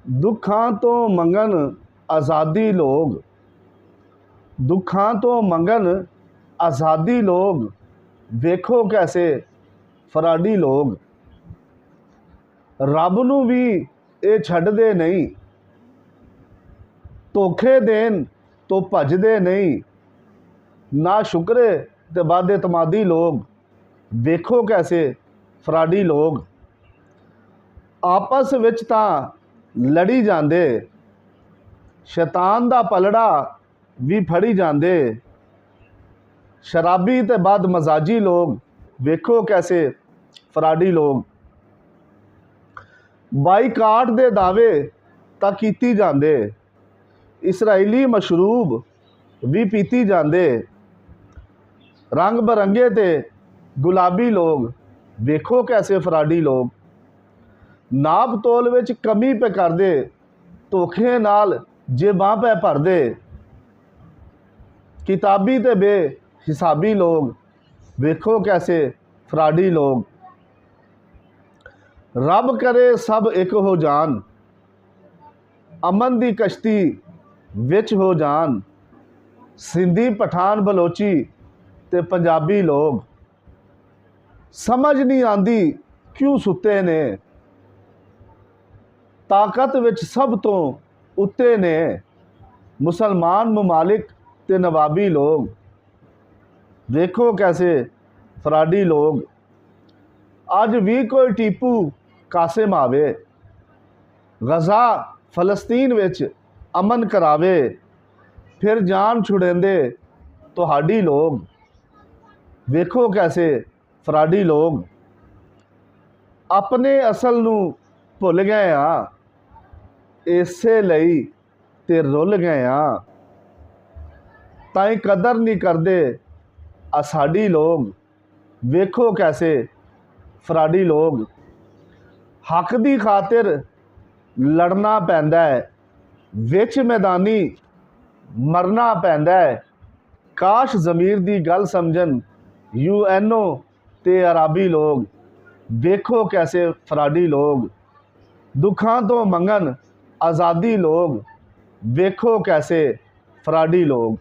ਦੁੱਖਾਂ ਤੋਂ ਮੰਗਣ ਆਜ਼ਾਦੀ ਲੋਕ, ਦੁੱਖਾਂ ਤੋਂ ਮੰਗਣ ਆਜ਼ਾਦੀ ਲੋਕ, ਵੇਖੋ ਕੈਸੇ ਫਰਾਡੀ ਲੋਕ। ਰੱਬ ਨੂੰ ਵੀ ਇਹ ਛੱਡਦੇ ਨਹੀਂ, ਧੋਖੇ ਦੇਣ ਤੋਂ ਭੱਜਦੇ ਨਹੀਂ। ਨਾ ਸ਼ੁਕਰੇ ਤੇ ਬਦ ਇਤਮਾਦੀ ਲੋਕ, ਵੇਖੋ ਕੈਸੇ ਫਰਾਡੀ ਲੋਕ। ਆਪਸ ਵਿੱਚ ਤਾਂ ਲੜੀ ਜਾਂਦੇ, ਸ਼ੈਤਾਨ ਦਾ ਪਲੜਾ ਵੀ ਫੜੀ ਜਾਂਦੇ। ਸ਼ਰਾਬੀ ਤੇ ਬਦ ਮਜ਼ਾਜੀ ਲੋਕ, ਵੇਖੋ ਕੈਸੇ ਫਰਾਡੀ ਲੋਕ। ਬਾਈਕਾਟ ਦੇ ਦਾਅਵੇ ਤਾਂ ਕੀਤੀ ਜਾਂਦੇ, ਇਸਰਾਈਲੀ ਮਸ਼ਰੂਬ ਵੀ ਪੀਤੀ ਜਾਂਦੇ। ਰੰਗ ਬਰੰਗੇ ਤੇ ਗੁਲਾਬੀ ਲੋਕ, ਵੇਖੋ ਕੈਸੇ ਫਰਾਡੀ ਲੋਕ। ਨਾਪ ਤੋਲ ਵਿੱਚ ਕਮੀ ਪੇ ਕਰਦੇ, ਧੋਖੇ ਨਾਲ ਜੇਬਾਂ ਪੈ ਭਰਦੇ। ਕਿਤਾਬੀ ਤੇ ਬੇਹਿਸਾਬੀ ਲੋਕ, ਵੇਖੋ ਕੈਸੇ ਫਰਾਡੀ ਲੋਕ। ਰੱਬ ਕਰੇ ਸਭ ਇੱਕ ਹੋ ਜਾਣ, ਅਮਨ ਦੀ ਕਸ਼ਤੀ ਵਿੱਚ ਹੋ ਜਾਣ। ਸਿੰਧੀ ਪਠਾਨ ਬਲੋਚੀ ਤੇ ਪੰਜਾਬੀ ਲੋਕ, ਸਮਝ ਨਹੀਂ ਆਉਂਦੀ ਕਿਉਂ ਸੁੱਤੇ ਨੇ। ਤਾਕਤ ਵਿੱਚ ਸਭ ਤੋਂ ਉੱਤੇ ਨੇ ਮੁਸਲਮਾਨ ਮਮਾਲਿਕ ਤੇ ਨਵਾਬੀ ਲੋਕ, ਵੇਖੋ ਕੈਸੇ ਫਰਾਡੀ ਲੋਕ। ਅੱਜ ਵੀ ਕੋਈ ਟੀਪੂ ਕਾਸਿਮ ਆਵੇ, ਗਜ਼ਾ ਫਲਸਤੀਨ ਵਿੱਚ ਅਮਨ ਕਰਾਵੇ। ਫਿਰ ਜਾਨ ਛੁੜਾਉਂਦੇ ਤੁਹਾਡੀ ਲੋਕ, ਵੇਖੋ ਕੈਸੇ ਫਰਾਡੀ ਲੋਕ। ਆਪਣੇ ਅਸਲ ਨੂੰ ਭੁੱਲ ਗਏ ਆ, ਇਸੇ ਲਈ ਤੇ ਰੁੱਲ ਗਏ ਆ। ਤਾਈਂ ਕਦਰ ਨਹੀਂ ਕਰਦੇ ਆ ਸਾਡੀ ਲੋਕ, ਵੇਖੋ ਕੈਸੇ ਫਰਾਡੀ ਲੋਕ। ਹੱਕ ਦੀ ਖਾਤਰ ਲੜਨਾ ਪੈਂਦਾ ਹੈ, ਵਿੱਚ ਮੈਦਾਨੀ ਮਰਨਾ ਪੈਂਦਾ ਹੈ। ਕਾਸ਼ ਜ਼ਮੀਰ ਦੀ ਗੱਲ ਸਮਝਣ UNO ਤੇ ਅਰਾਬੀ ਲੋਕ, ਵੇਖੋ ਕੈਸੇ ਫਰਾਡੀ ਲੋਕ। ਦੁੱਖਾਂ ਤੋਂ ਮੰਗਣ ਆਜ਼ਾਦੀ ਲੋਕ, ਵੇਖੋ ਕੈਸੇ ਫਰਾਡੀ ਲੋਕ।